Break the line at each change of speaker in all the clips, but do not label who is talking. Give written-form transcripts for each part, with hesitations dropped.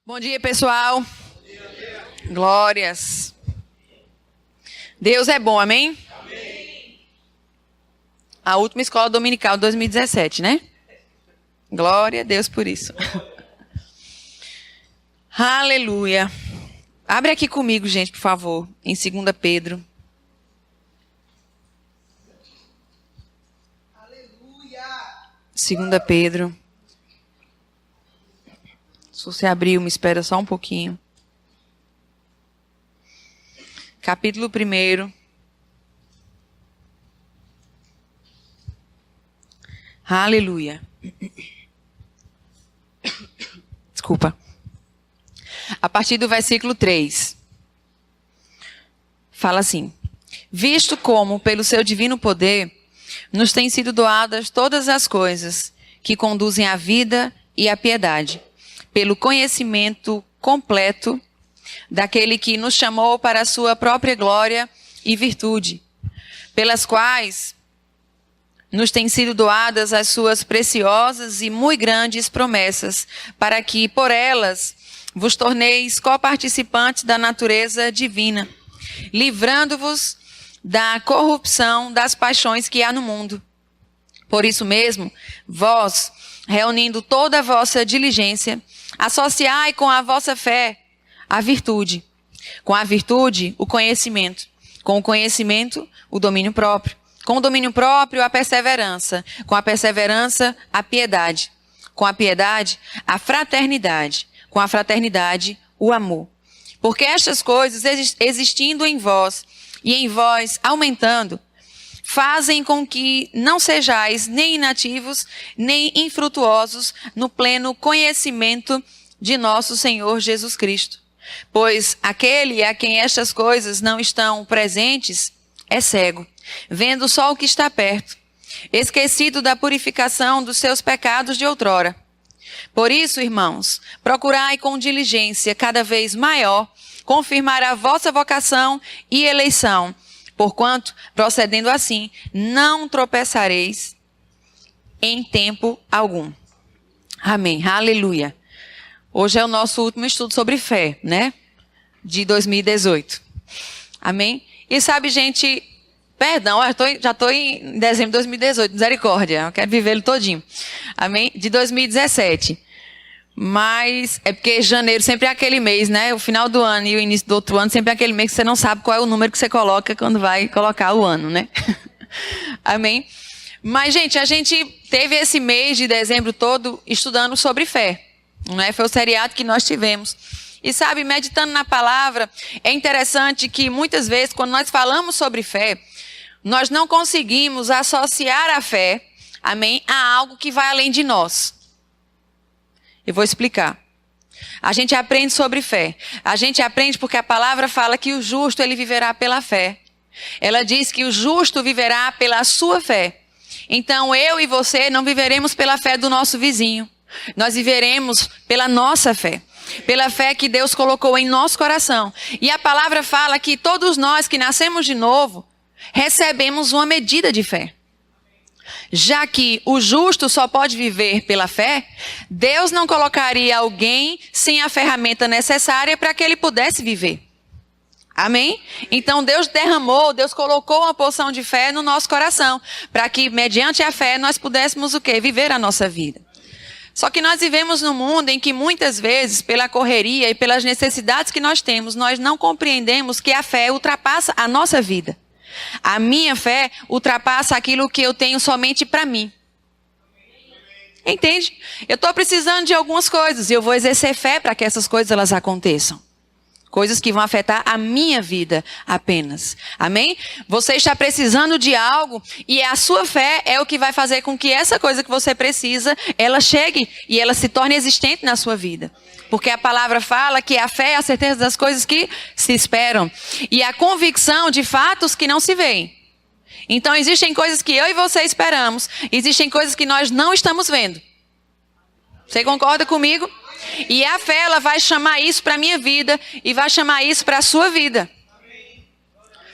Bom dia, pessoal. Glórias. Deus é bom, amém? Amém. A última escola dominical de 2017, né? Glória a Deus por isso. Aleluia. Abre aqui comigo, gente, por favor, em 2 Pedro. Aleluia. 2 Pedro. Se você abriu, me espera só um pouquinho. Capítulo 1. Aleluia. Desculpa. A partir do versículo 3. Fala assim: visto como, pelo seu divino poder, nos têm sido doadas todas as coisas que conduzem à vida e à piedade, pelo conhecimento completo daquele que nos chamou para a sua própria glória e virtude, pelas quais nos têm sido doadas as suas preciosas e muito grandes promessas, para que, por elas, vos torneis coparticipantes da natureza divina, livrando-vos da corrupção das paixões que há no mundo. Por isso mesmo, vós, reunindo toda a vossa diligência, associai com a vossa fé a virtude, com a virtude o conhecimento, com o conhecimento o domínio próprio, com o domínio próprio a perseverança, com a perseverança a piedade, com a piedade a fraternidade, com a fraternidade o amor. Porque estas coisas existindo em vós e em vós aumentando, fazem com que não sejais nem inativos, nem infrutuosos no pleno conhecimento de nosso Senhor Jesus Cristo. Pois aquele a quem estas coisas não estão presentes é cego, vendo só o que está perto, esquecido da purificação dos seus pecados de outrora. Por isso, irmãos, procurai com diligência cada vez maior confirmar a vossa vocação e eleição, porquanto, procedendo assim, não tropeçareis em tempo algum. Amém. Aleluia. Hoje é o nosso último estudo sobre fé, né? De 2018. Amém? E sabe, gente, perdão, já estou em dezembro de 2018, misericórdia, eu quero viver ele todinho. Amém? De 2017. Mas é porque janeiro sempre é aquele mês, né? O final do ano e o início do outro ano sempre é aquele mês que você não sabe qual é o número que você coloca quando vai colocar o ano, né? Amém? Mas, gente, a gente teve esse mês de dezembro todo estudando sobre fé, não é? Foi o seriado que nós tivemos. E sabe, meditando na palavra, é interessante que muitas vezes, quando nós falamos sobre fé, nós não conseguimos associar a fé, amém, a algo que vai além de nós. Eu vou explicar. A gente aprende sobre fé. A gente aprende porque a palavra fala que o justo, ele viverá pela fé. Ela diz que o justo viverá pela sua fé. Então, eu e você não viveremos pela fé do nosso vizinho. Nós viveremos pela nossa fé. Pela fé que Deus colocou em nosso coração. E a palavra fala que todos nós que nascemos de novo, recebemos uma medida de fé. Já que o justo só pode viver pela fé, Deus não colocaria alguém sem a ferramenta necessária para que ele pudesse viver. Amém? Então Deus colocou uma porção de fé no nosso coração, para que mediante a fé nós pudéssemos o quê? Viver a nossa vida. Só que nós vivemos num mundo em que muitas vezes, pela correria e pelas necessidades que nós temos, nós não compreendemos que a fé ultrapassa a nossa vida. A minha fé ultrapassa aquilo que eu tenho somente para mim. Entende? Eu estou precisando de algumas coisas e eu vou exercer fé para que essas coisas elas aconteçam. Coisas que vão afetar a minha vida apenas. Amém? Você está precisando de algo e a sua fé é o que vai fazer com que essa coisa que você precisa, ela chegue e ela se torne existente na sua vida. Porque a palavra fala que a fé é a certeza das coisas que se esperam. E a convicção de fatos que não se veem. Então existem coisas que eu e você esperamos. Existem coisas que nós não estamos vendo. Você concorda comigo? E a fé, ela vai chamar isso para a minha vida e vai chamar isso para a sua vida.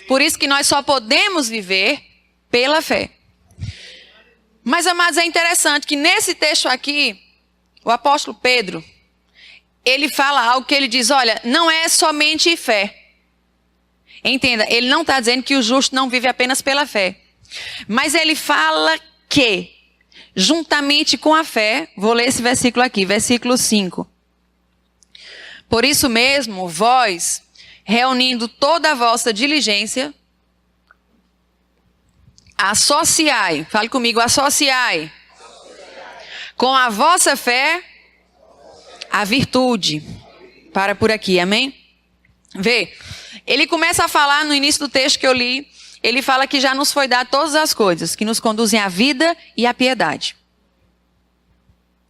Por isso que nós só podemos viver pela fé. Mas, amados, é interessante que nesse texto aqui, o apóstolo Pedro, ele fala algo que ele diz, olha, não é somente fé. Entenda, ele não está dizendo que o justo não vive apenas pela fé. Mas ele fala que, juntamente com a fé, vou ler esse versículo aqui, versículo 5. Por isso mesmo, vós, reunindo toda a vossa diligência, associai, fale comigo, associai com a vossa fé a virtude. Para por aqui, amém? Vê, ele começa a falar no início do texto que eu li, ele fala que já nos foi dado todas as coisas que nos conduzem à vida e à piedade.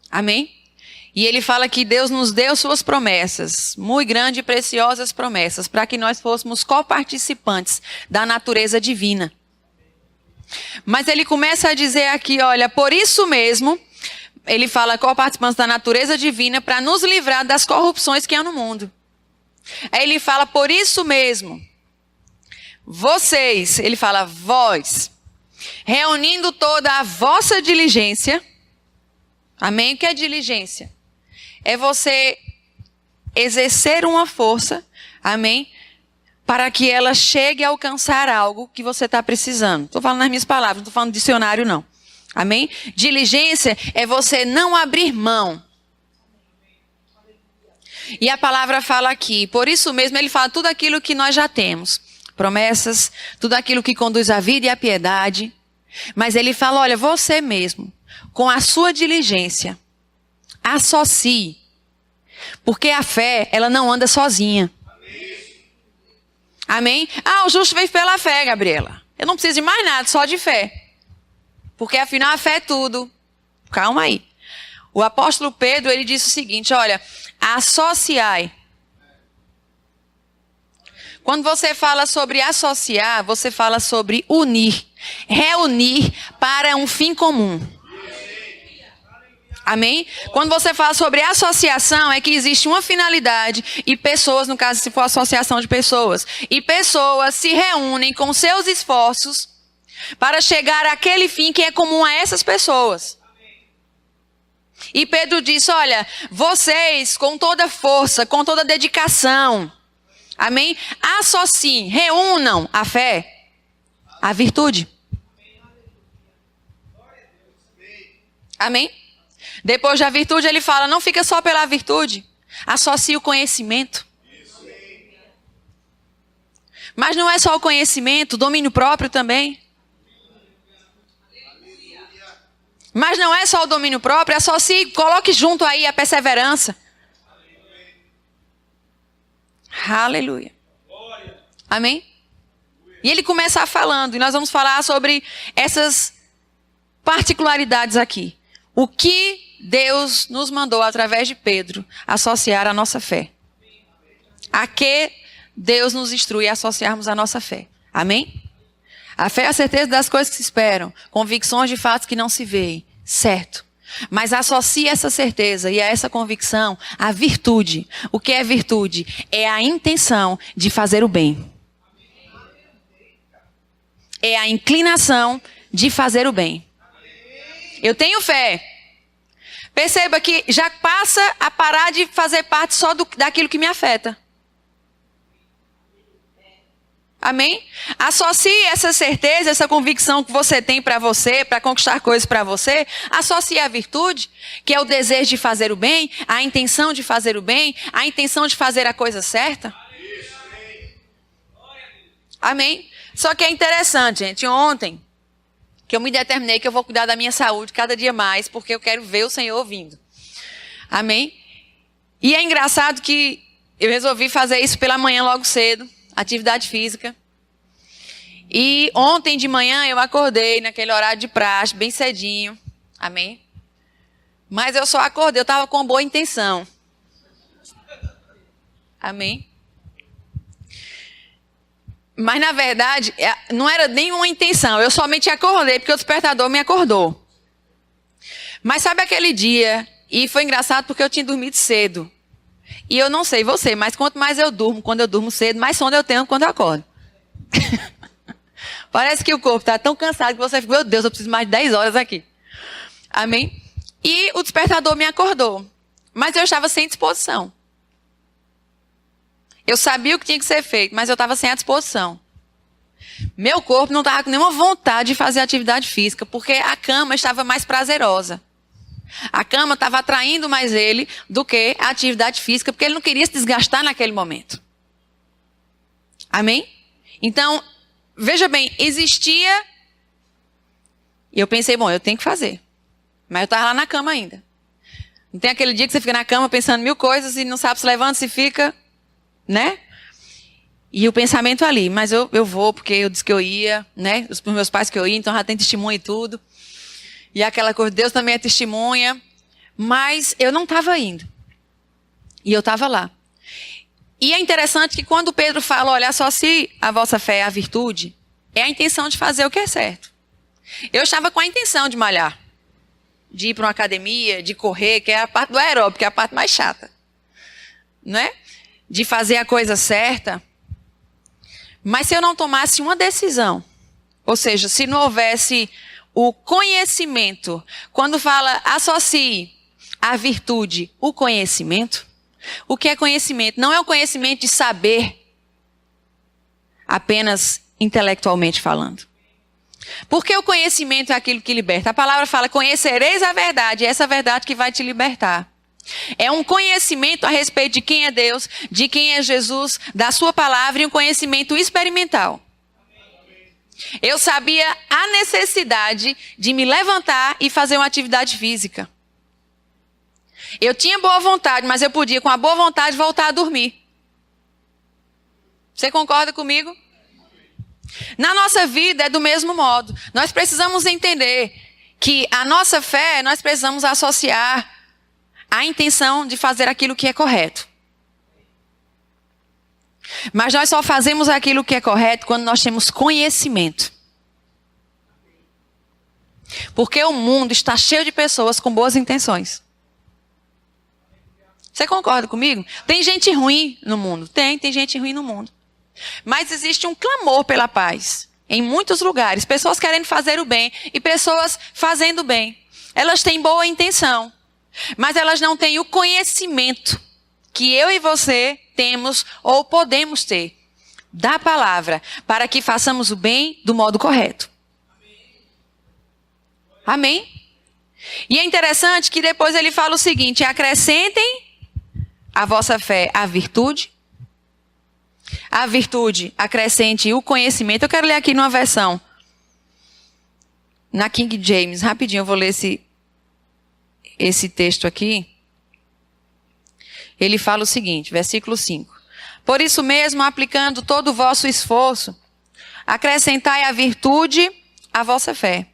Amém? E ele fala que Deus nos deu suas promessas, muito grandes e preciosas promessas, para que nós fôssemos coparticipantes da natureza divina. Mas ele começa a dizer aqui, olha, por isso mesmo, ele fala coparticipantes da natureza divina para nos livrar das corrupções que há no mundo. Aí ele fala, por isso mesmo, vocês, ele fala, vós, reunindo toda a vossa diligência. Amém? O que é diligência? É você exercer uma força, amém? Para que ela chegue a alcançar algo que você está precisando. Estou falando nas minhas palavras, não estou falando dicionário não. Amém? Diligência é você não abrir mão. E a palavra fala aqui, por isso mesmo ele fala tudo aquilo que nós já temos. Promessas, tudo aquilo que conduz à vida e à piedade. Mas ele fala, olha, você mesmo, com a sua diligência, associe. Porque a fé, ela não anda sozinha. Amém? Ah, o justo vive pela fé, Gabriela. Eu não preciso de mais nada, só de fé. Porque afinal a fé é tudo. Calma aí. O apóstolo Pedro, ele disse o seguinte, olha, associai. Quando você fala sobre associar, você fala sobre unir, reunir para um fim comum. Amém? Quando você fala sobre associação, é que existe uma finalidade e pessoas, no caso se for associação de pessoas, e pessoas se reúnem com seus esforços para chegar àquele fim que é comum a essas pessoas. E Pedro disse, olha, vocês com toda força, com toda dedicação, amém? Associem, reúnam a fé, a virtude. Amém? Depois da virtude ele fala, não fica só pela virtude, associe o conhecimento. Mas não é só o conhecimento, o domínio próprio também. Mas não é só o domínio próprio, associe, coloque junto aí a perseverança. Aleluia. Amém? E ele começa falando, e nós vamos falar sobre essas particularidades aqui. O que Deus nos mandou, através de Pedro, associar a nossa fé. A que Deus nos instrui a associarmos a nossa fé. Amém? A fé é a certeza das coisas que se esperam, convicções de fatos que não se veem. Certo. Mas associe essa certeza e a essa convicção à virtude. O que é virtude? É a intenção de fazer o bem. É a inclinação de fazer o bem. Eu tenho fé. Perceba que já passa a parar de fazer parte só daquilo que me afeta. Amém? Associe essa certeza, essa convicção que você tem para você, para conquistar coisas para você, associe a virtude, que é o desejo de fazer o bem, a intenção de fazer o bem, a intenção de fazer a coisa certa. Amém? Só que é interessante, gente, ontem, que eu me determinei que eu vou cuidar da minha saúde cada dia mais, porque eu quero ver o Senhor vindo. Amém? E é engraçado que eu resolvi fazer isso pela manhã logo cedo, atividade física. E ontem de manhã eu acordei naquele horário de praxe, bem cedinho. Amém? Mas eu só acordei, eu estava com boa intenção. Amém? Mas na verdade, não era nenhuma intenção. Eu somente acordei porque o despertador me acordou. Mas sabe aquele dia, e foi engraçado porque eu tinha dormido cedo. E eu não sei você, mas quanto mais eu durmo, quando eu durmo cedo, mais sono eu tenho quando eu acordo. Parece que o corpo está tão cansado que você fica, meu Deus, eu preciso mais de 10 horas aqui. Amém? E o despertador me acordou. Mas eu estava sem disposição. Eu sabia o que tinha que ser feito, mas eu estava sem a disposição. Meu corpo não estava com nenhuma vontade de fazer atividade física, porque a cama estava mais prazerosa. A cama estava atraindo mais ele do que a atividade física, porque ele não queria se desgastar naquele momento. Amém? Então, veja bem, existia... E eu pensei, bom, eu tenho que fazer. Mas eu estava lá na cama ainda. Não tem aquele dia que você fica na cama pensando mil coisas e não sabe se levanta, se fica, né? E o pensamento ali, mas eu vou porque eu disse que eu ia, né? Os meus pais que eu ia, então já tem testemunha e tudo. E aquela coisa, Deus também é testemunha. Mas eu não estava indo. E eu estava lá. E é interessante que quando Pedro fala, olha só, se a vossa fé é a virtude, é a intenção de fazer o que é certo. Eu estava com a intenção de malhar. De ir para uma academia, de correr, que é a parte do aeróbico, que é a parte mais chata. Né? De fazer a coisa certa. Mas se eu não tomasse uma decisão, ou seja, se não houvesse o conhecimento, quando fala associe a virtude, o conhecimento, o que é conhecimento? Não é o conhecimento de saber, apenas intelectualmente falando. Porque o conhecimento é aquilo que liberta. A palavra fala, conhecereis a verdade, é essa verdade que vai te libertar. É um conhecimento a respeito de quem é Deus, de quem é Jesus, da sua palavra e um conhecimento experimental. Eu sabia a necessidade de me levantar e fazer uma atividade física. Eu tinha boa vontade, mas eu podia, com a boa vontade, voltar a dormir. Você concorda comigo? Na nossa vida é do mesmo modo. Nós precisamos entender que a nossa fé, nós precisamos associar a intenção de fazer aquilo que é correto. Mas nós só fazemos aquilo que é correto quando nós temos conhecimento. Porque o mundo está cheio de pessoas com boas intenções. Você concorda comigo? Tem gente ruim no mundo? Tem gente ruim no mundo. Mas existe um clamor pela paz. Em muitos lugares. Pessoas querendo fazer o bem e pessoas fazendo o bem. Elas têm boa intenção. Mas elas não têm o conhecimento que eu e você temos ou podemos ter da palavra para que façamos o bem do modo correto. Amém? E é interessante que depois ele fala o seguinte, acrescentem a vossa fé a virtude acrescente o conhecimento. Eu quero ler aqui numa versão, na King James, rapidinho eu vou ler esse texto aqui. Ele fala o seguinte, versículo 5. Por isso mesmo, aplicando todo o vosso esforço, acrescentai a virtude à vossa fé.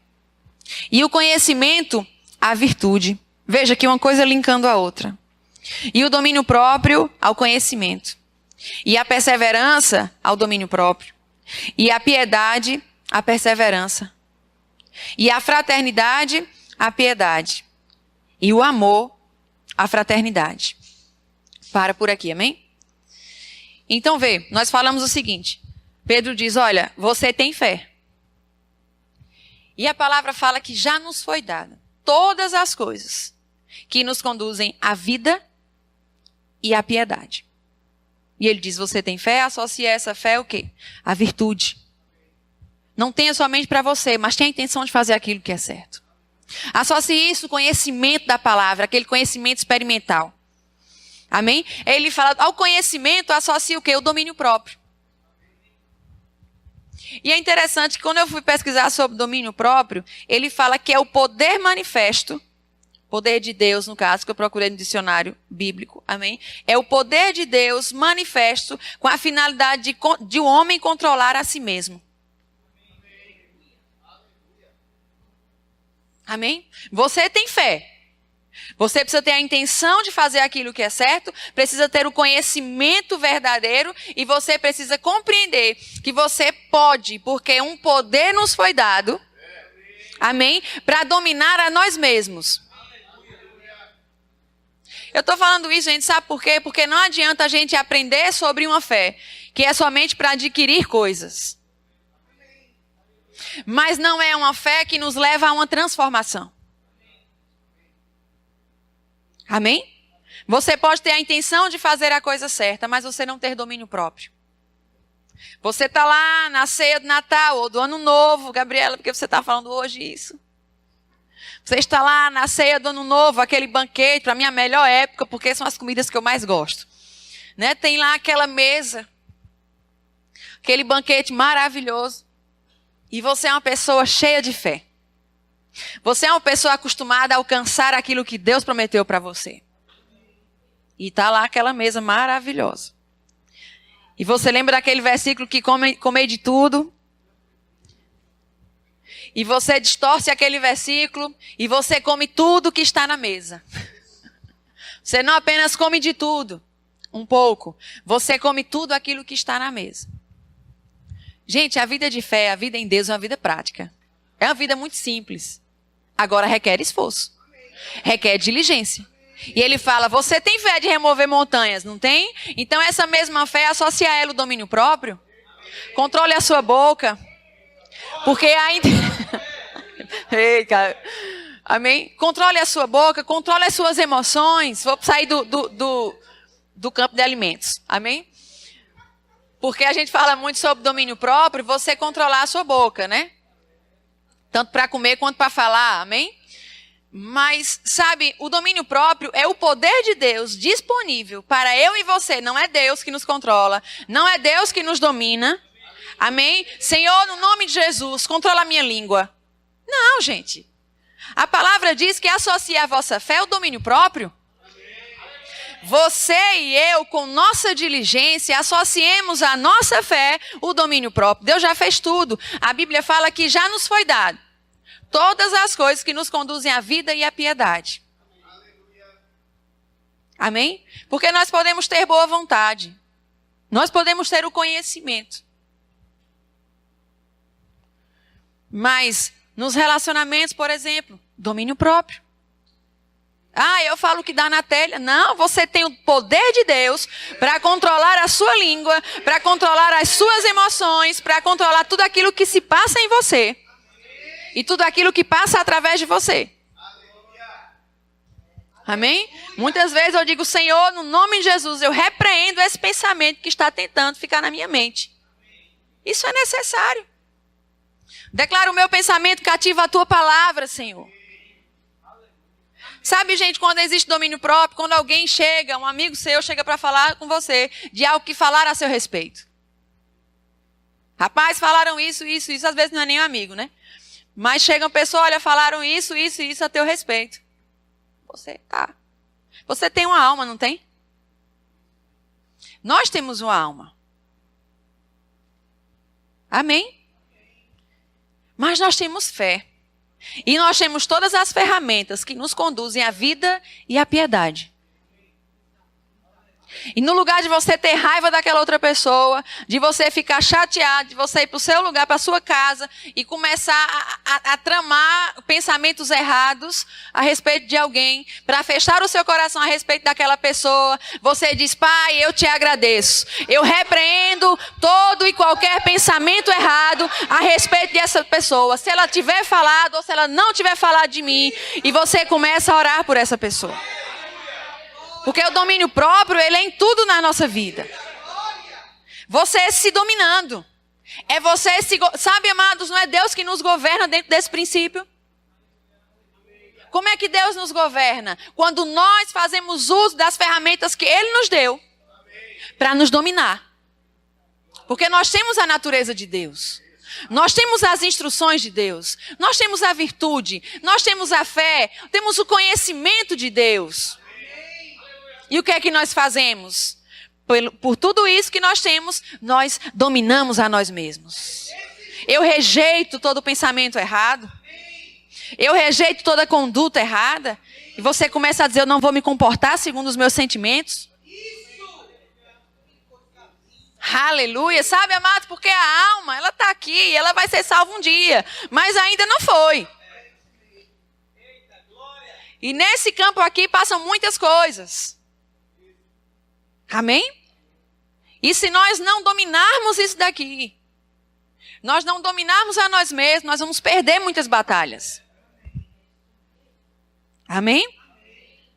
E o conhecimento à virtude. Veja aqui uma coisa linkando a outra. E o domínio próprio ao conhecimento. E a perseverança ao domínio próprio. E a piedade à perseverança. E a fraternidade à piedade. E o amor à fraternidade. Para por aqui, amém? Então vê, nós falamos o seguinte. Pedro diz, olha, você tem fé. E a palavra fala que já nos foi dada todas as coisas que nos conduzem à vida e à piedade. E ele diz, você tem fé, associa essa fé o quê? A virtude. Não tenha somente para você, mas tenha a intenção de fazer aquilo que é certo. Associe isso ao conhecimento da palavra, aquele conhecimento experimental. Amém? Ele fala, ao conhecimento associa o quê? O domínio próprio. E é interessante que quando eu fui pesquisar sobre domínio próprio, ele fala que é o poder manifesto, poder de Deus, no caso, que eu procurei no dicionário bíblico, amém? É o poder de Deus manifesto com a finalidade de o homem controlar a si mesmo. Amém? Você tem fé. Você precisa ter a intenção de fazer aquilo que é certo, precisa ter o conhecimento verdadeiro e você precisa compreender que você pode, porque um poder nos foi dado, amém? Para dominar a nós mesmos. Eu estou falando isso, gente, sabe por quê? Porque não adianta a gente aprender sobre uma fé, que é somente para adquirir coisas. Mas não é uma fé que nos leva a uma transformação. Amém? Você pode ter a intenção de fazer a coisa certa, mas você não ter domínio próprio. Você está lá na ceia do Natal ou do Ano Novo, Gabriela, porque você está falando hoje isso. Você está lá na ceia do Ano Novo, aquele banquete, para mim a melhor época, porque são as comidas que eu mais gosto. Né? Tem lá aquela mesa, aquele banquete maravilhoso. E você é uma pessoa cheia de fé. Você é uma pessoa acostumada a alcançar aquilo que Deus prometeu para você. E está lá aquela mesa maravilhosa. E você lembra daquele versículo que comei de tudo? E você distorce aquele versículo e você come tudo que está na mesa. Você não apenas come de tudo, um pouco. Você come tudo aquilo que está na mesa. Gente, a vida de fé, a vida em Deus é uma vida prática. É uma vida muito simples. Agora requer esforço. Requer diligência. E ele fala, você tem fé de remover montanhas, não tem? Então essa mesma fé, associa a ela o domínio próprio. Controle a sua boca. Porque ainda... Ei, cara. Amém? Controle a sua boca, controle as suas emoções. Vou sair do campo de alimentos. Amém? Porque a gente fala muito sobre domínio próprio, você controlar a sua boca, né? Tanto para comer quanto para falar, amém? Mas, sabe, o domínio próprio é o poder de Deus disponível para eu e você. Não é Deus que nos controla, não é Deus que nos domina. Amém? Senhor, no nome de Jesus, controla a minha língua. Não, gente. A palavra diz que associa a vossa fé ao domínio próprio. Você e eu, com nossa diligência, associemos a nossa fé o domínio próprio. Deus já fez tudo. A Bíblia fala que já nos foi dado todas as coisas que nos conduzem à vida e à piedade. Amém? Porque nós podemos ter boa vontade. Nós podemos ter o conhecimento. Mas nos relacionamentos, por exemplo, domínio próprio. Ah, eu falo que dá na telha. Não, você tem o poder de Deus para controlar a sua língua, para controlar as suas emoções, para controlar tudo aquilo que se passa em você. E tudo aquilo que passa através de você. Amém? Muitas vezes eu digo, Senhor, no nome de Jesus, eu repreendo esse pensamento que está tentando ficar na minha mente. Isso é necessário. Declaro o meu pensamento cativo à tua palavra, Senhor. Sabe, gente, quando existe domínio próprio, quando alguém chega, um amigo seu chega para falar com você de algo que falaram a seu respeito. Rapaz, falaram isso, às vezes não é nem um amigo, né? Mas chega uma pessoa, olha, falaram isso a teu respeito. Você tem uma alma, não tem? Nós temos uma alma. Amém? Mas nós temos fé. E nós temos todas as ferramentas que nos conduzem à vida e à piedade. E no lugar de você ter raiva daquela outra pessoa, de você ficar chateado, de você ir para o seu lugar, para a sua casa e começar a tramar pensamentos errados a respeito de alguém, para fechar o seu coração a respeito daquela pessoa, você diz, Pai, eu te agradeço. Eu repreendo todo e qualquer pensamento errado a respeito dessa pessoa. Se ela tiver falado ou se ela não tiver falado de mim, e você começa a orar por essa pessoa. Porque o domínio próprio, ele é em tudo na nossa vida. Você se dominando. É você se... Sabe, amados, não é Deus que nos governa dentro desse princípio? Como é que Deus nos governa? Quando nós fazemos uso das ferramentas que Ele nos deu para nos dominar. Porque nós temos a natureza de Deus. Nós temos as instruções de Deus. Nós temos a virtude. Nós temos a fé. Temos o conhecimento de Deus. E o que é que nós fazemos? Por tudo isso que nós temos, nós dominamos a nós mesmos. Eu rejeito todo pensamento errado. Eu rejeito toda conduta errada. E você começa a dizer, eu não vou me comportar segundo os meus sentimentos. Aleluia. Sabe, amado, porque a alma, ela está aqui, ela vai ser salva um dia. Mas ainda não foi. E nesse campo aqui passam muitas coisas. Amém? E se nós não dominarmos isso daqui, nós não dominarmos a nós mesmos, nós vamos perder muitas batalhas. Amém?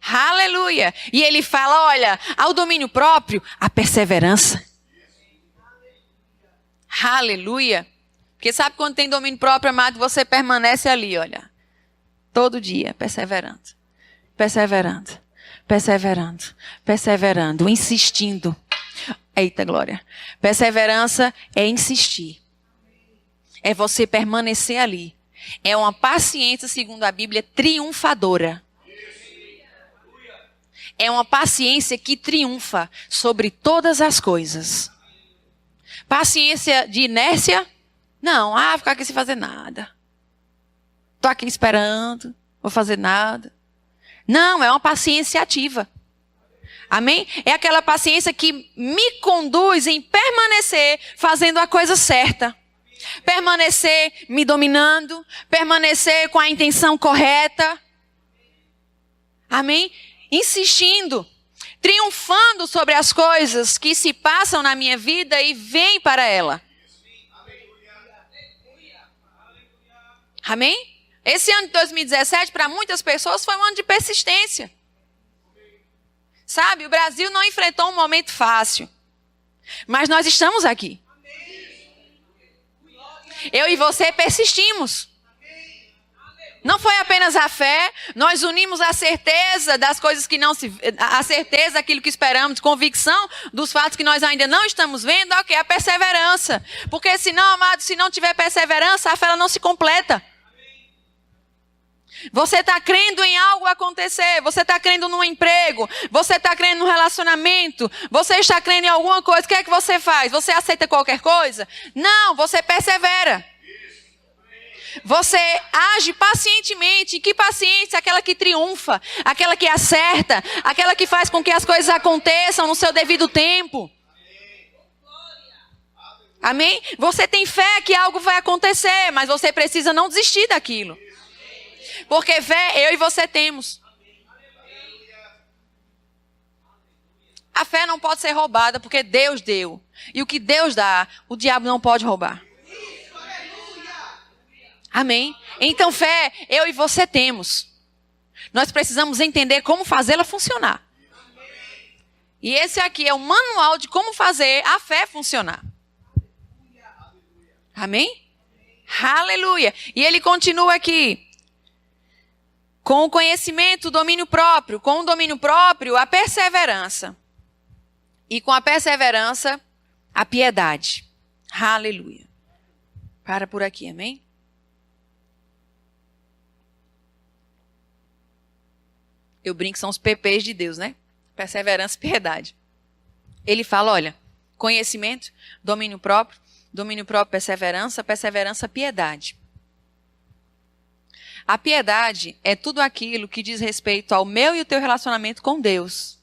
Aleluia. E ele fala, olha, ao domínio próprio, a perseverança. Aleluia. Porque sabe quando tem domínio próprio, amado, você permanece ali, olha. Todo dia, perseverando. Perseverando. Perseverando. Perseverando. Insistindo. Eita, glória. Perseverança é insistir. É você permanecer ali. É uma paciência, segundo a Bíblia, triunfadora. É uma paciência que triunfa sobre todas as coisas. Paciência de inércia? Não, ficar aqui sem fazer nada. Estou aqui esperando, vou fazer nada. Não, é uma paciência ativa. Amém? É aquela paciência que me conduz em permanecer fazendo a coisa certa. Permanecer me dominando, permanecer com a intenção correta. Amém? Insistindo, triunfando sobre as coisas que se passam na minha vida e vêm para ela. Amém? Esse ano de 2017, para muitas pessoas, foi um ano de persistência. Sabe, o Brasil não enfrentou um momento fácil. Mas nós estamos aqui. Eu e você persistimos. Não foi apenas a fé, nós unimos a certeza das coisas que não se... A certeza daquilo que esperamos, convicção dos fatos que nós ainda não estamos vendo, ok, a perseverança. Porque senão, amado, se não tiver perseverança, a fé ela não se completa. Você está crendo em algo acontecer, você está crendo num emprego, você está crendo num relacionamento, você está crendo em alguma coisa, o que é que você faz? Você aceita qualquer coisa? Não, você persevera. Você age pacientemente. E que paciência? Aquela que triunfa, aquela que acerta, aquela que faz com que as coisas aconteçam no seu devido tempo. Amém? Você tem fé que algo vai acontecer, mas você precisa não desistir daquilo. Porque fé eu e você temos. A fé não pode ser roubada porque Deus deu. E o que Deus dá, o diabo não pode roubar. Amém? Então fé eu e você temos. Nós precisamos entender como fazê-la funcionar. E esse aqui é o manual de como fazer a fé funcionar. Amém? Aleluia. E ele continua aqui. Com o conhecimento, o domínio próprio. Com o domínio próprio, a perseverança. E com a perseverança, a piedade. Aleluia. Para por aqui, amém? Eu brinco que são os PPs de Deus, né? Perseverança e piedade. Ele fala, olha, conhecimento, domínio próprio, perseverança, piedade. A piedade é tudo aquilo que diz respeito ao meu e o teu relacionamento com Deus.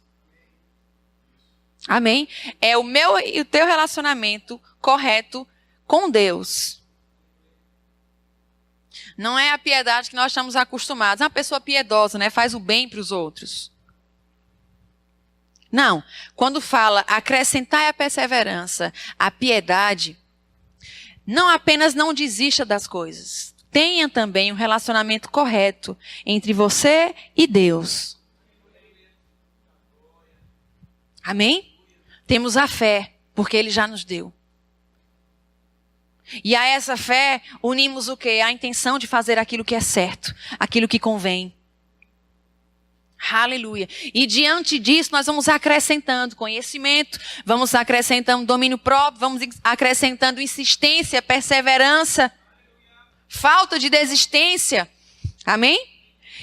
Amém? É o meu e o teu relacionamento correto com Deus. Não é a piedade que nós estamos acostumados. Uma pessoa piedosa, né? Faz o bem para os outros. Não. Quando fala acrescentar a perseverança, a piedade, não apenas não desista das coisas. Tenha também um relacionamento correto entre você e Deus. Amém? Temos a fé, porque Ele já nos deu. E a essa fé, unimos o quê? A intenção de fazer aquilo que é certo, aquilo que convém. Aleluia. E diante disso, nós vamos acrescentando conhecimento, vamos acrescentando domínio próprio, vamos acrescentando insistência, perseverança, falta de desistência. Amém?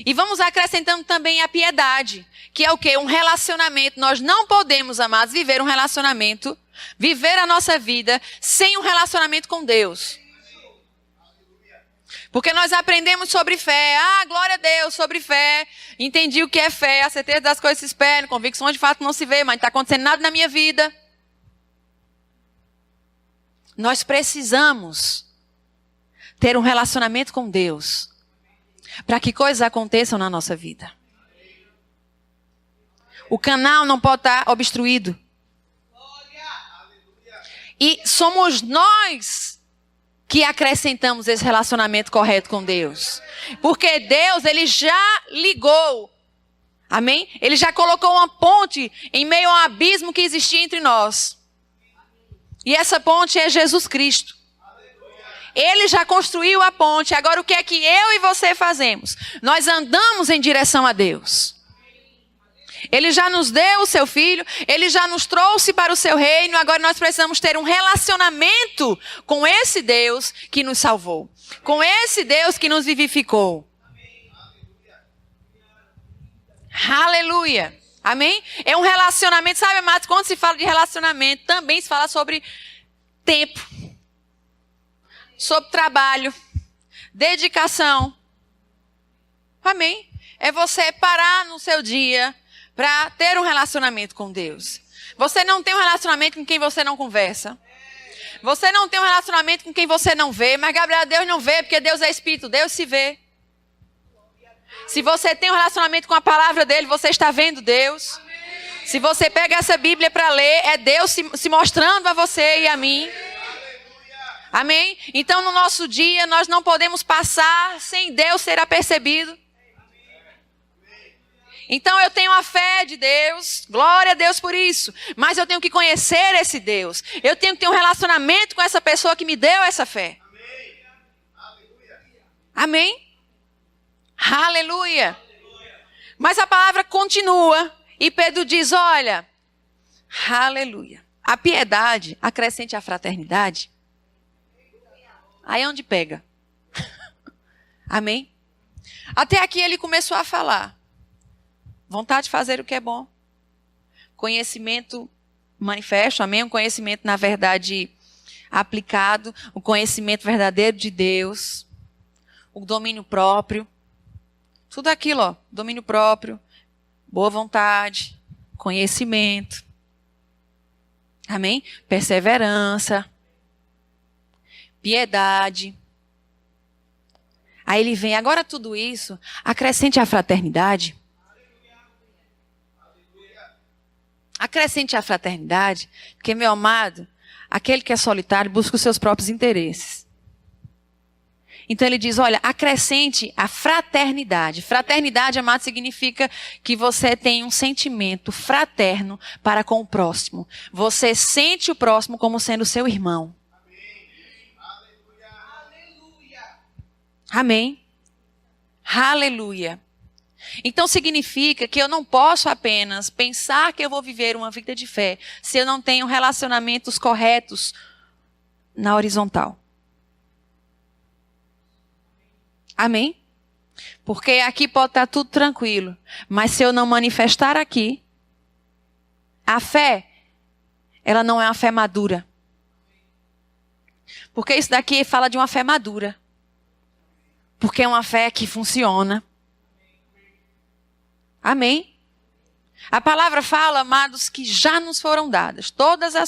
E vamos acrescentando também a piedade, que é o quê? Um relacionamento. Nós não podemos, amados, viver um relacionamento, viver a nossa vida sem um relacionamento com Deus. Porque nós aprendemos sobre fé. Glória a Deus, sobre fé. Entendi o que é fé, a certeza das coisas se esperam, convicções de fato não se vê, mas não está acontecendo nada na minha vida. Nós precisamos ter um relacionamento com Deus para que coisas aconteçam na nossa vida. O canal não pode estar obstruído. E somos nós que acrescentamos esse relacionamento correto com Deus. Porque Deus, Ele já ligou Amém? Ele já colocou uma ponte em meio ao abismo que existia entre nós. E essa ponte é Jesus Cristo. Ele já construiu a ponte. Agora o que é que eu e você fazemos? Nós andamos em direção a Deus. Ele já nos deu o seu Filho. Ele já nos trouxe para o seu reino. Agora nós precisamos ter um relacionamento com esse Deus que nos salvou. Com esse Deus que nos vivificou. Aleluia. Amém? É um relacionamento. Sabe, amados, quando se fala de relacionamento, também se fala sobre tempo. Sobre trabalho. Dedicação. Amém? É você parar no seu dia para ter um relacionamento com Deus. Você não tem um relacionamento com quem você não conversa. Você não tem um relacionamento com quem você não vê. Mas, Gabriela, Deus não vê porque Deus é Espírito. Deus se vê. Se você tem um relacionamento com a palavra dele, você está vendo Deus. Se você pega essa Bíblia para ler, é Deus se mostrando a você e a mim. Amém? Então, no nosso dia, nós não podemos passar sem Deus ser apercebido. Então, eu tenho a fé de Deus, glória a Deus por isso. Mas eu tenho que conhecer esse Deus. Eu tenho que ter um relacionamento com essa pessoa que me deu essa fé. Amém? Aleluia. Mas a palavra continua. E Pedro diz, olha, aleluia. A piedade acrescente à fraternidade. Aí é onde pega. Amém? Até aqui ele começou a falar. Vontade de fazer o que é bom. Conhecimento manifesto, amém? Um conhecimento, na verdade, aplicado. O conhecimento verdadeiro de Deus. O domínio próprio. Tudo aquilo, ó. Domínio próprio. Boa vontade. Conhecimento. Amém? Perseverança. Piedade. Aí ele vem, agora tudo isso, acrescente a fraternidade. Acrescente a fraternidade, porque, meu amado, aquele que é solitário busca os seus próprios interesses. Então ele diz, olha, acrescente a fraternidade. Fraternidade, amado, significa que você tem um sentimento fraterno para com o próximo. Você sente o próximo como sendo seu irmão. Amém? Aleluia. Então significa que eu não posso apenas pensar que eu vou viver uma vida de fé se eu não tenho relacionamentos corretos na horizontal. Amém? Porque aqui pode estar tudo tranquilo, mas se eu não manifestar aqui, a fé, ela não é uma fé madura. Porque isso daqui fala de uma fé madura. Porque é uma fé que funciona. Amém? A palavra fala, amados, que já nos foram dadas.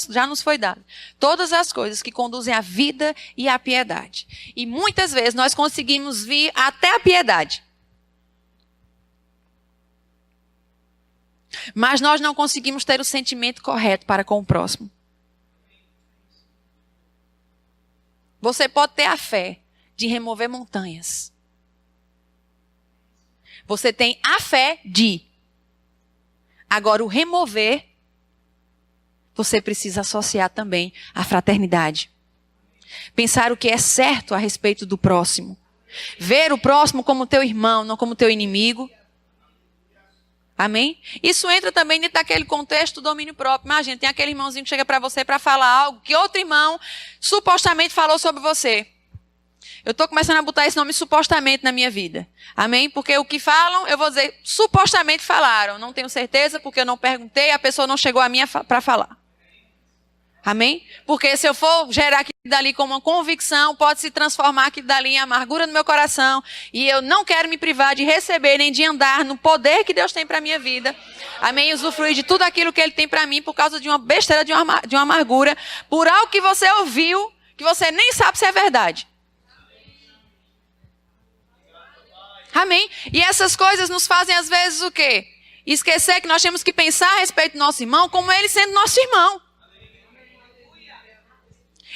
Já nos foi dada. Todas as coisas que conduzem à vida e à piedade. E muitas vezes nós conseguimos vir até a piedade. Mas nós não conseguimos ter o sentimento correto para com o próximo. Você pode ter a fé de remover montanhas. Você tem a fé de. Agora, o remover, você precisa associar também à fraternidade. Pensar o que é certo a respeito do próximo. Ver o próximo como teu irmão, não como teu inimigo. Amém? Isso entra também dentro daquele contexto do domínio próprio. Imagina, tem aquele irmãozinho que chega para você para falar algo que outro irmão supostamente falou sobre você. Eu estou começando a botar esse nome supostamente na minha vida. Amém? Porque o que falam, eu vou dizer, supostamente falaram. Não tenho certeza, porque eu não perguntei, a pessoa não chegou a mim para falar. Amém? Porque se eu for gerar aquilo dali como uma convicção, pode se transformar aquilo dali em amargura no meu coração. E eu não quero me privar de receber, nem de andar no poder que Deus tem para a minha vida. Amém? Usufruir de tudo aquilo que Ele tem para mim por causa de uma besteira, de uma amargura. Por algo que você ouviu, que você nem sabe se é verdade. Amém? E essas coisas nos fazem às vezes o quê? Esquecer que nós temos que pensar a respeito do nosso irmão como ele sendo nosso irmão.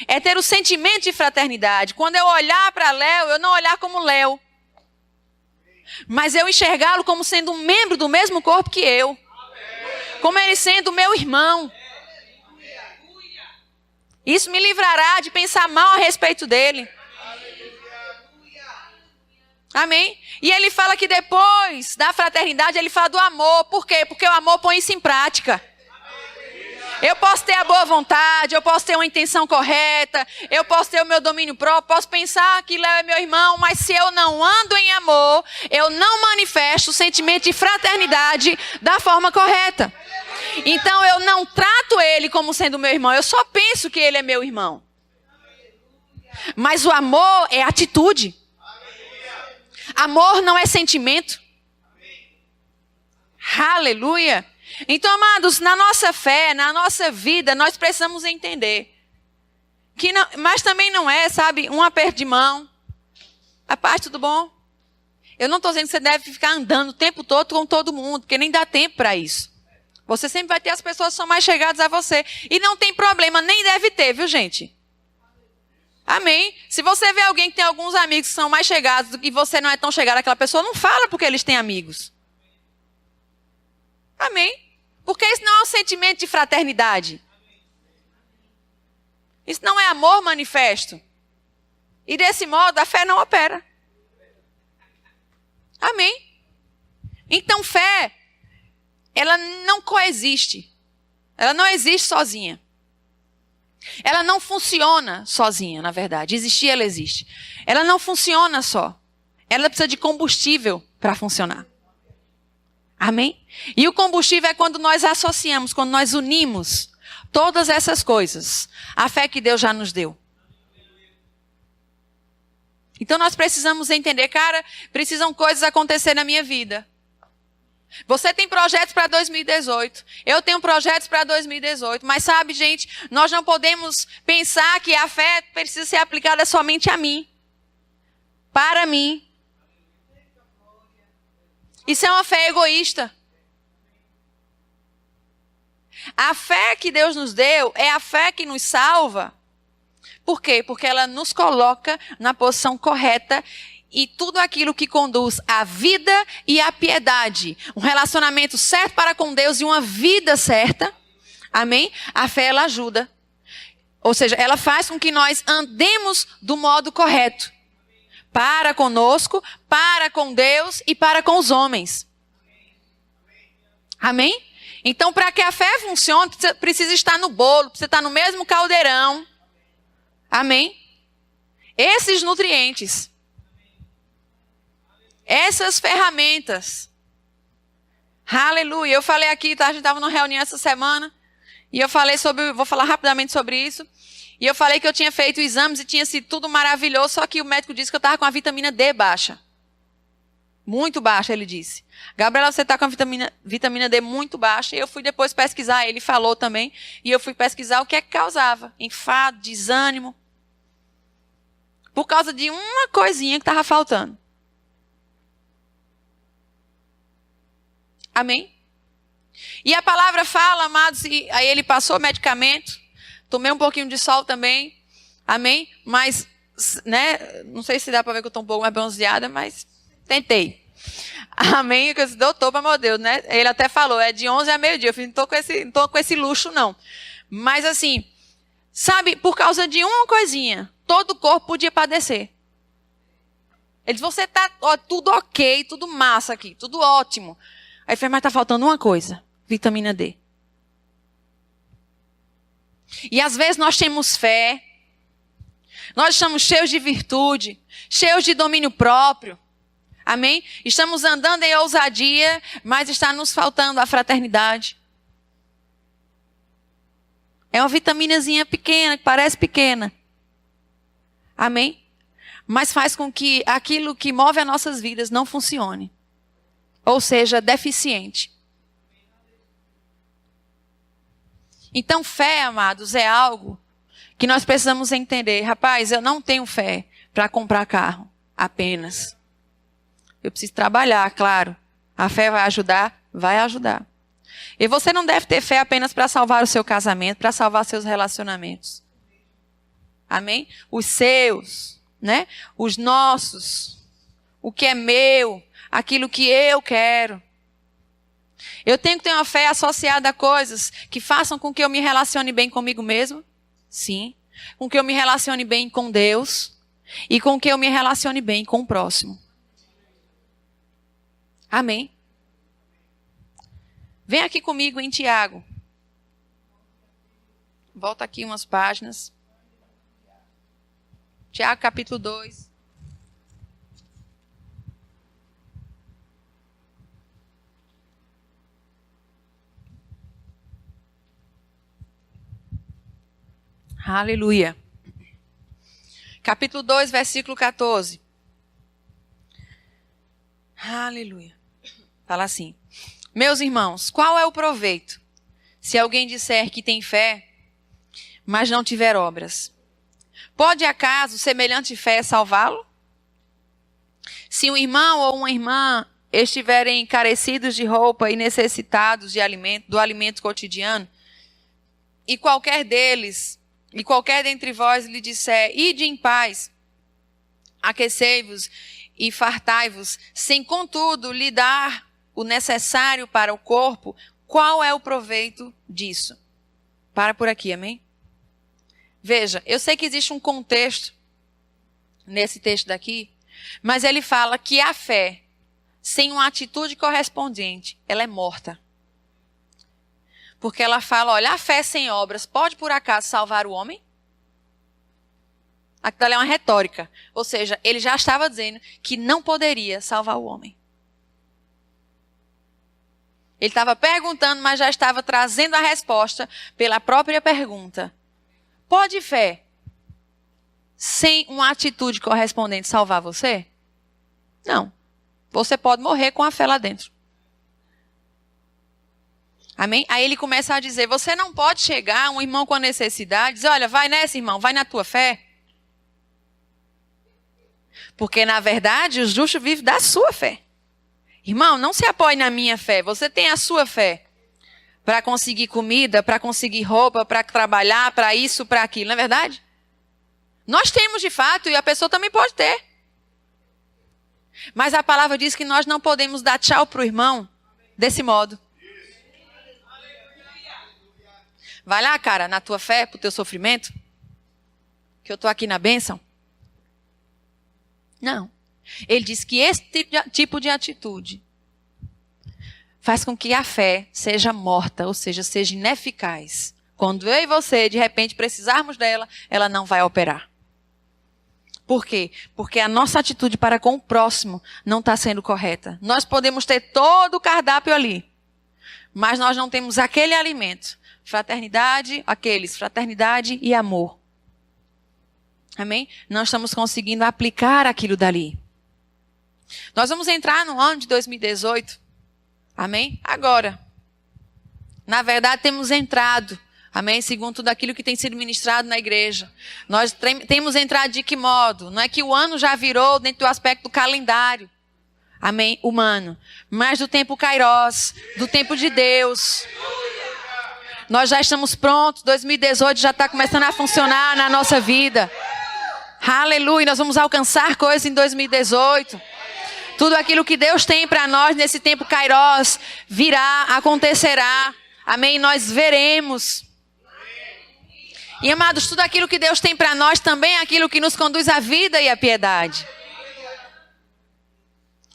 É ter o sentimento de fraternidade. Quando eu olhar para Léo, eu não olhar como Léo. mas eu enxergá-lo como sendo um membro do mesmo corpo que eu. Como ele sendo meu irmão. Isso me livrará de pensar mal a respeito dele. Amém? E ele fala que depois da fraternidade, ele fala do amor. Por quê? Porque o amor põe isso em prática. Eu posso ter a boa vontade, eu posso ter uma intenção correta, eu posso ter o meu domínio próprio, posso pensar que Léo é meu irmão, mas se eu não ando em amor, eu não manifesto o sentimento de fraternidade da forma correta. Então eu não trato ele como sendo meu irmão, eu só penso que ele é meu irmão. Mas o amor é atitude. Amor não é sentimento. Aleluia. Então, amados, na nossa fé, na nossa vida, nós precisamos entender que não, mas também não é, sabe, um aperto de mão. A paz, tudo bom? Eu não estou dizendo que você deve ficar andando o tempo todo com todo mundo, porque nem dá tempo para isso. Você sempre vai ter as pessoas que são mais chegadas a você. E não tem problema, nem deve ter, viu, gente? Amém? Se você vê alguém que tem alguns amigos que são mais chegados do que você não é tão chegado àquela pessoa, não fala porque eles têm amigos. Amém? Porque isso não é um sentimento de fraternidade. Isso não é amor manifesto. E desse modo a fé não opera. Amém? Então fé, ela não coexiste. Ela não existe sozinha. Ela não funciona sozinha, na verdade. Existir, ela existe. Ela não funciona só. Ela precisa de combustível para funcionar. Amém? E o combustível é quando nós associamos, quando nós unimos todas essas coisas. A fé que Deus já nos deu. Então nós precisamos entender, cara, precisam coisas acontecer na minha vida. Você tem projetos para 2018. Eu tenho projetos para 2018. Mas sabe, gente, nós não podemos pensar que a fé precisa ser aplicada somente a mim. Para mim. Isso é uma fé egoísta. A fé que Deus nos deu é a fé que nos salva. Por quê? Porque ela nos coloca na posição correta e tudo aquilo que conduz à vida e à piedade. Um relacionamento certo para com Deus e uma vida certa. Amém? A fé, ela ajuda. Ou seja, ela faz com que nós andemos do modo correto. Para conosco, para com Deus e para com os homens. Amém? Então, para que a fé funcione, precisa estar no bolo, precisa estar no mesmo caldeirão. Amém? Esses nutrientes. Essas ferramentas. Aleluia. Eu falei aqui, tá? A gente estava numa reunião essa semana. E eu falei vou falar rapidamente sobre isso. E eu falei que eu tinha feito exames e tinha sido tudo maravilhoso, só que o médico disse que eu estava com a vitamina D baixa. Muito baixa, ele disse. Gabriela, você está com a vitamina D muito baixa. E eu fui depois pesquisar, ele falou também. E eu fui pesquisar o que é que causava. Enfado, desânimo. Por causa de uma coisinha que estava faltando. Amém? E a palavra fala, amados, e aí ele passou medicamento. Tomei um pouquinho de sol também. Amém? Mas, né, não sei se dá para ver que eu estou um pouco mais bronzeada, mas tentei. Amém? Eu disse, doutor, pelo amor de Deus, né? Ele até falou, é de 11 a meio-dia. Eu falei, não estou com esse luxo, não. Mas assim, sabe, por causa de uma coisinha, todo o corpo podia padecer. Ele disse, você está tudo ok, tudo massa aqui, tudo ótimo. Aí eu falei, mas está faltando uma coisa, vitamina D. E às vezes nós temos fé, nós estamos cheios de virtude, cheios de domínio próprio. Amém? Estamos andando em ousadia, mas está nos faltando a fraternidade. É uma vitaminazinha pequena, que parece pequena. Amém? Mas faz com que aquilo que move as nossas vidas não funcione. Ou seja, deficiente. Então, fé, amados, é algo que nós precisamos entender. Rapaz, eu não tenho fé para comprar carro apenas. Eu preciso trabalhar, claro. A fé vai ajudar? Vai ajudar. E você não deve ter fé apenas para salvar o seu casamento, para salvar seus relacionamentos. Amém? Os seus, né? Os nossos. O que é meu. aquilo que eu quero. Eu tenho que ter uma fé associada a coisas que façam com que eu me relacione bem comigo mesmo. Sim. Com que eu me relacione bem com Deus. E com que eu me relacione bem com o próximo. Amém. Vem aqui comigo em Tiago. Volta aqui umas páginas. Tiago capítulo 2. Aleluia. Capítulo 2, versículo 14. Aleluia. Fala assim: meus irmãos, qual é o proveito se alguém disser que tem fé, mas não tiver obras? Pode acaso semelhante fé salvá-lo? Se um irmão ou uma irmã estiverem carecidos de roupa e necessitados de alimento, do alimento cotidiano, e qualquer dentre vós lhe disser: ide em paz, aquecei-vos e fartai-vos, sem contudo lhe dar o necessário para o corpo, qual é o proveito disso? Para por aqui, amém? Veja, eu sei que existe um contexto nesse texto daqui, mas ele fala que a fé, sem uma atitude correspondente, ela é morta. Porque ela fala, olha, a fé sem obras pode por acaso salvar o homem? Aquilo é uma retórica. Ou seja, ele já estava dizendo que não poderia salvar o homem. Ele estava perguntando, mas já estava trazendo a resposta pela própria pergunta. Pode fé, sem uma atitude correspondente, salvar você? Não. Você pode morrer com a fé lá dentro. Amém? Aí ele começa a dizer, você não pode chegar, um irmão com a necessidade, dizer, olha, vai nessa, irmão, vai na tua fé. Porque, na verdade, o justo vive da sua fé. Irmão, não se apoie na minha fé, você tem a sua fé. Para conseguir comida, para conseguir roupa, para trabalhar, para isso, para aquilo, não é verdade? Nós temos de fato e a pessoa também pode ter. Mas a palavra diz que nós não podemos dar tchau para o irmão desse modo. Vai lá, cara, na tua fé, pro teu sofrimento, que eu estou aqui na bênção. Não. Ele diz que esse tipo de atitude faz com que a fé seja morta, ou seja, seja ineficaz. Quando eu e você, de repente, precisarmos dela, ela não vai operar. Por quê? Porque a nossa atitude para com o próximo não está sendo correta. Nós podemos ter todo o cardápio ali, mas nós não temos aquele alimento. Fraternidade e amor. Amém? Não estamos conseguindo aplicar aquilo dali. Nós vamos entrar no ano de 2018. Amém? Agora. Na verdade, temos entrado. Amém? Segundo tudo aquilo que tem sido ministrado na igreja. Nós temos entrado de que modo? Não é que o ano já virou dentro do aspecto do calendário. Amém? Humano. Mas do tempo Kairos. Do tempo de Deus. Nós já estamos prontos. 2018 já está começando a funcionar na nossa vida. Aleluia. Nós vamos alcançar coisas em 2018. Tudo aquilo que Deus tem para nós nesse tempo Kairos virá, acontecerá. Amém? Nós veremos. E amados, tudo aquilo que Deus tem para nós também é aquilo que nos conduz à vida e à piedade.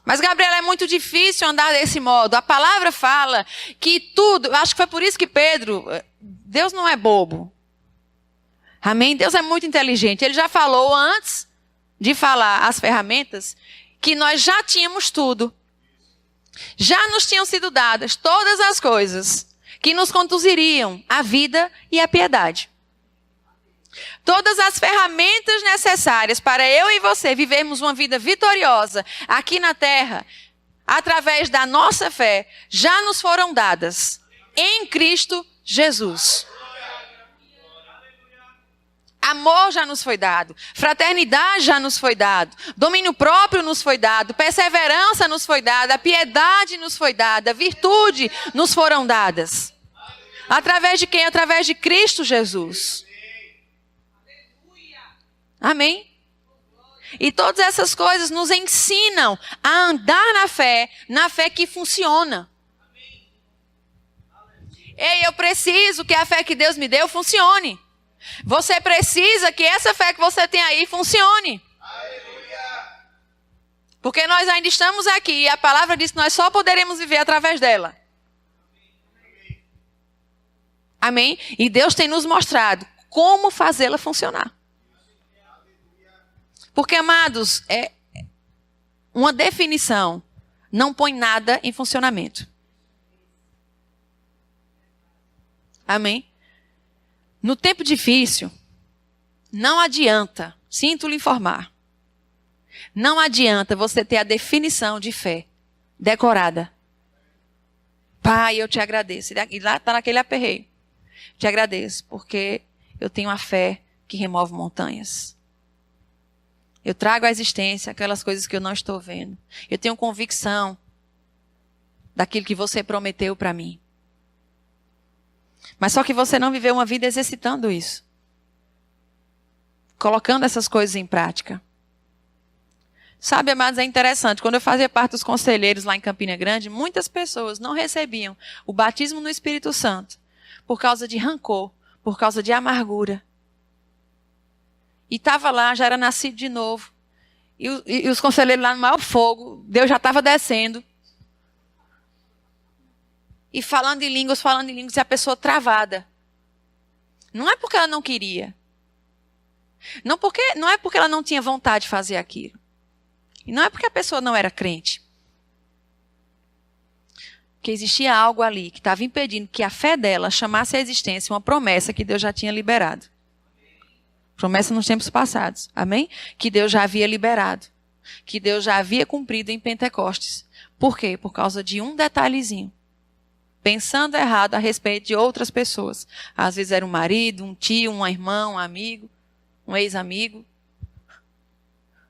Mas, Gabriela, é muito difícil andar desse modo. A palavra fala que tudo, acho que foi por isso que Pedro, Deus não é bobo. Amém? Deus é muito inteligente. Ele já falou antes de falar as ferramentas que nós já tínhamos tudo. Já nos tinham sido dadas todas as coisas que nos conduziriam à vida e à piedade. Todas as ferramentas necessárias para eu e você vivermos uma vida vitoriosa aqui na terra, através da nossa fé, já nos foram dadas em Cristo Jesus. Amor já nos foi dado, fraternidade já nos foi dado, domínio próprio nos foi dado, perseverança nos foi dada, piedade nos foi dada, virtude nos foram dadas. Através de quem? Através de Cristo Jesus. Amém? E todas essas coisas nos ensinam a andar na fé que funciona. Ei, eu preciso que a fé que Deus me deu funcione. Você precisa que essa fé que você tem aí funcione. Porque nós ainda estamos aqui e a palavra diz que nós só poderemos viver através dela. Amém? E Deus tem nos mostrado como fazê-la funcionar. Porque, amados, uma definição não põe nada em funcionamento. Amém? No tempo difícil, não adianta, sinto lhe informar, não adianta você ter a definição de fé decorada. Pai, eu te agradeço. E lá está naquele aperreio. Te agradeço porque eu tenho a fé que remove montanhas. Eu trago à existência aquelas coisas que eu não estou vendo. Eu tenho convicção daquilo que você prometeu para mim. Mas só que você não viveu uma vida exercitando isso. Colocando essas coisas em prática. Sabe, amados, é interessante. Quando eu fazia parte dos conselheiros lá em Campina Grande, muitas pessoas não recebiam o batismo no Espírito Santo por causa de rancor, por causa de amargura. E estava lá, já era nascido de novo. E os conselheiros lá no maior fogo, Deus já estava descendo. E falando em línguas, e a pessoa travada. Não é porque ela não queria. Não é porque ela não tinha vontade de fazer aquilo. E não é porque a pessoa não era crente. Porque existia algo ali que estava impedindo que a fé dela chamasse à existência uma promessa que Deus já tinha liberado. Promessa nos tempos passados. Amém? Que Deus já havia liberado. Que Deus já havia cumprido em Pentecostes. Por quê? Por causa de um detalhezinho. Pensando errado a respeito de outras pessoas. Às vezes era um marido, um tio, um irmão, um amigo, um ex-amigo.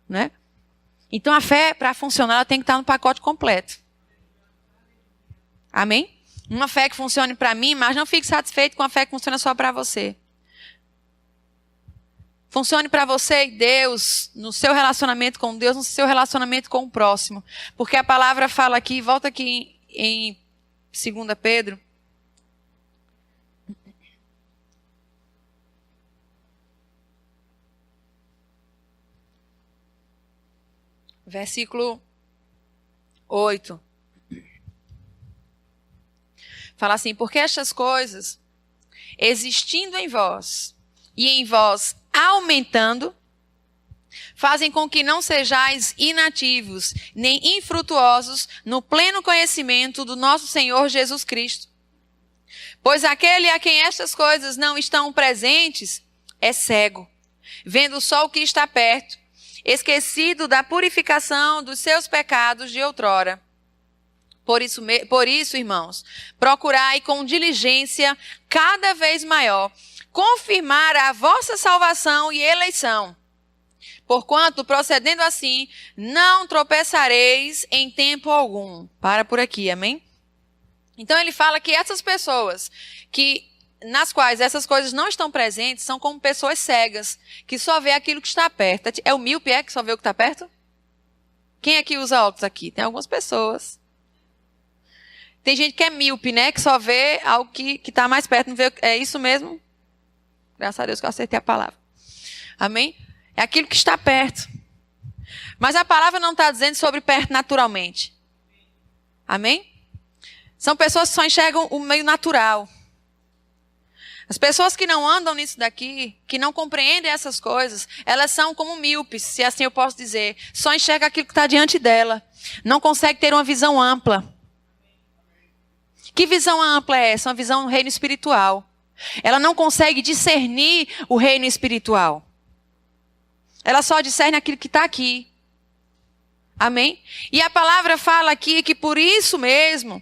Né? Então a fé, para funcionar, ela tem que estar no pacote completo. Amém? Uma fé que funcione para mim, mas não fique satisfeito com a fé que funciona só para você. Funcione para você e Deus, no seu relacionamento com Deus, no seu relacionamento com o próximo. Porque a palavra fala aqui, volta aqui em 2 Pedro. Versículo 8. Fala assim, porque estas coisas, existindo em vós, e em vós aumentando, fazem com que não sejais inativos, nem infrutuosos no pleno conhecimento do nosso Senhor Jesus Cristo. Pois aquele a quem estas coisas não estão presentes é cego, vendo só o que está perto, esquecido da purificação dos seus pecados de outrora. Por isso, irmãos, procurai com diligência cada vez maior confirmar a vossa salvação e eleição. Porquanto, procedendo assim, não tropeçareis em tempo algum. Para por aqui, amém? Então ele fala que essas pessoas nas quais essas coisas não estão presentes são como pessoas cegas, que só vê aquilo que está perto. É o míope, que só vê o que está perto? Quem aqui usa óculos aqui? Tem algumas pessoas. Tem gente que é míope, né? Que só vê algo que está mais perto. Não vê, é isso mesmo? Graças a Deus que eu acertei a palavra. Amém? É aquilo que está perto. Mas a palavra não está dizendo sobre perto naturalmente. Amém? São pessoas que só enxergam o meio natural. As pessoas que não andam nisso daqui, que não compreendem essas coisas, elas são como míopes, se assim eu posso dizer. Só enxerga aquilo que está diante dela. Não consegue ter uma visão ampla. Que visão ampla é essa? Uma visão do reino espiritual. Ela não consegue discernir o reino espiritual. Ela só discerne aquilo que está aqui. Amém? E a palavra fala aqui que por isso mesmo,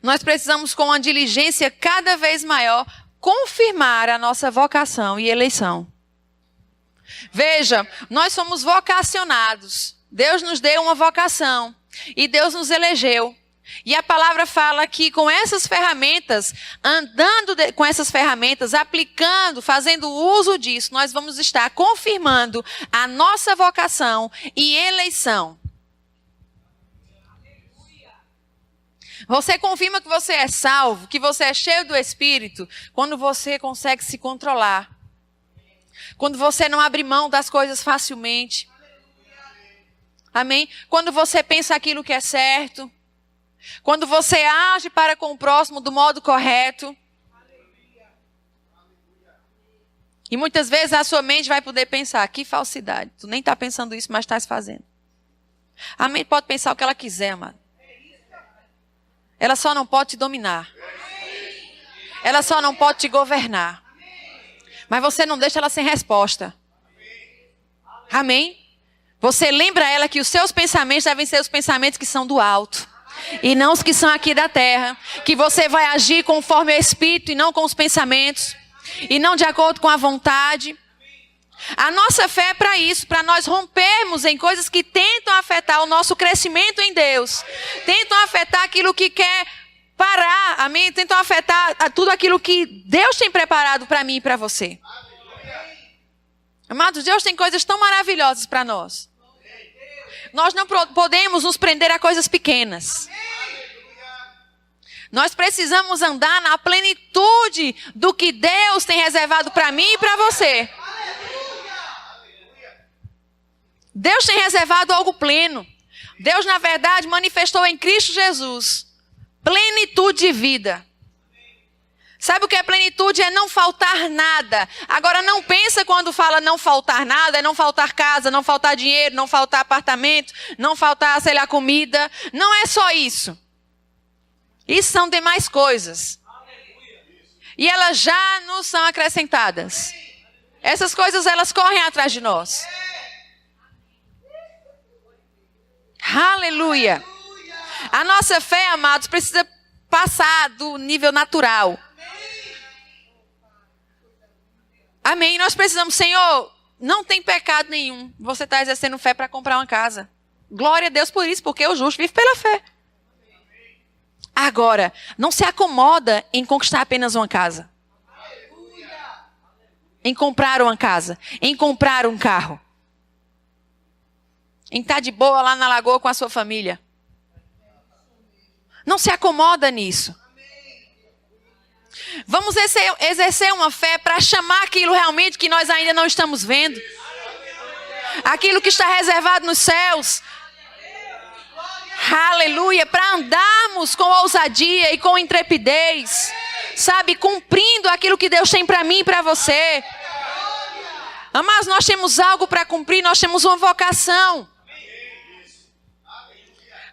nós precisamos com uma diligência cada vez maior confirmar a nossa vocação e eleição. Veja, nós somos vocacionados. Deus nos deu uma vocação e Deus nos elegeu. E a palavra fala que com essas ferramentas, com essas ferramentas, aplicando, fazendo uso disso, nós vamos estar confirmando a nossa vocação e eleição. Você confirma que você é salvo, que você é cheio do Espírito, quando você consegue se controlar. Quando você não abre mão das coisas facilmente. Amém? Quando você pensa aquilo que é certo. Quando você age para com o próximo do modo correto. E muitas vezes a sua mente vai poder pensar, que falsidade. Tu nem está pensando isso, mas estás fazendo. A mente pode pensar o que ela quiser, amado. Ela só não pode te dominar. Ela só não pode te governar. Mas você não deixa ela sem resposta. Amém? Você lembra ela que os seus pensamentos devem ser os pensamentos que são do alto. E não os que são aqui da terra. Que você vai agir conforme o Espírito e não com os pensamentos. E não de acordo com a vontade. A nossa fé é para isso, para nós rompermos em coisas que tentam afetar o nosso crescimento em Deus. Tentam afetar aquilo que quer parar, amém? Tentam afetar tudo aquilo que Deus tem preparado para mim e para você. Amados, Deus tem coisas tão maravilhosas para nós. Nós não podemos nos prender a coisas pequenas. Nós precisamos andar na plenitude do que Deus tem reservado para mim e para você. Deus tem reservado algo pleno. Deus, na verdade, manifestou em Cristo Jesus plenitude de vida. Sabe o que é plenitude? É não faltar nada. Agora, não pensa quando fala não faltar nada, é não faltar casa, não faltar dinheiro, não faltar apartamento, não faltar, sei lá, comida. Não é só isso. Isso são demais coisas. E elas já nos são acrescentadas. Essas coisas, elas correm atrás de nós. Aleluia. A nossa fé, amados, precisa passar do nível natural. Amém. Nós precisamos, Senhor, não tem pecado nenhum. Você está exercendo fé para comprar uma casa. Glória a Deus por isso, porque o justo vive pela fé. Agora, não se acomoda em conquistar apenas uma casa. Em comprar uma casa. Em comprar um carro. Em estar de boa lá na lagoa com a sua família. Não se acomoda nisso. Vamos exercer uma fé para chamar aquilo realmente que nós ainda não estamos vendo. Aquilo que está reservado nos céus. Aleluia. Para andarmos com ousadia e com intrepidez. Sabe, cumprindo aquilo que Deus tem para mim e para você. Mas nós temos algo para cumprir, nós temos uma vocação.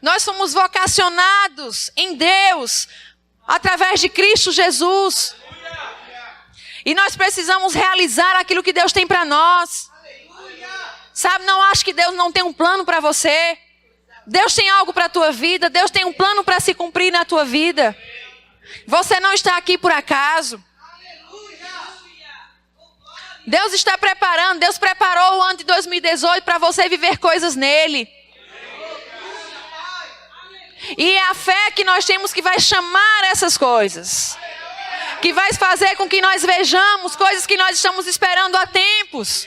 Nós somos vocacionados em Deus, através de Cristo Jesus. E nós precisamos realizar aquilo que Deus tem para nós. Sabe, não acho que Deus não tem um plano para você. Deus tem algo para a tua vida, Deus tem um plano para se cumprir na tua vida. Você não está aqui por acaso. Deus está preparando, Deus preparou o ano de 2018 para você viver coisas nele. E é a fé que nós temos que vai chamar essas coisas. Que vai fazer com que nós vejamos coisas que nós estamos esperando há tempos.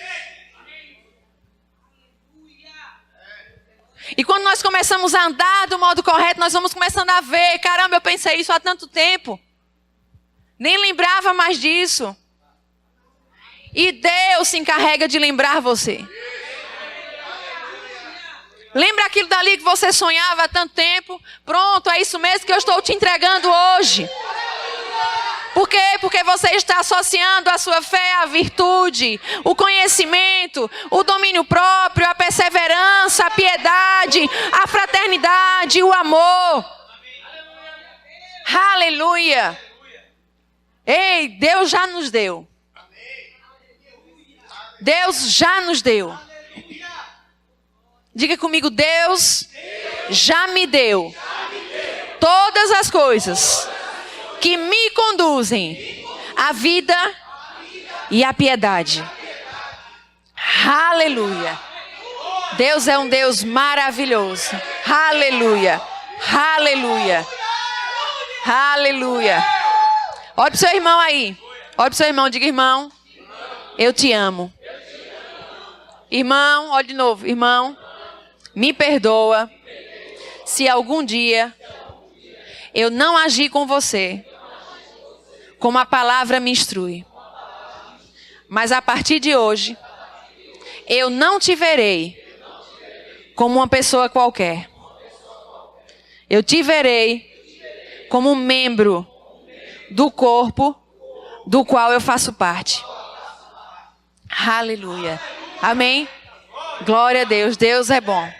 E quando nós começamos a andar do modo correto, nós vamos começando a ver. Caramba, eu pensei isso há tanto tempo. Nem lembrava mais disso. E Deus se encarrega de lembrar você. Lembra aquilo dali que você sonhava há tanto tempo? Pronto, é isso mesmo que eu estou te entregando hoje. Por quê? Porque você está associando a sua fé à virtude, o conhecimento, o domínio próprio, a perseverança, a piedade, a fraternidade, o amor. Aleluia. Ei, Deus já nos deu. Deus já nos deu. Diga comigo, Deus já me deu todas as coisas que me conduzem à vida e à piedade. Aleluia. Deus é um Deus maravilhoso. Aleluia. Aleluia. Aleluia. Olha para o seu irmão aí. Olha para o seu irmão. Diga, irmão, eu te amo. Irmão, olha de novo. Irmão, me perdoa se algum dia eu não agir com você como a palavra me instrui. Mas a partir de hoje, eu não te verei como uma pessoa qualquer. Eu te verei como um membro do corpo do qual eu faço parte. Aleluia. Amém? Glória a Deus. Deus é bom.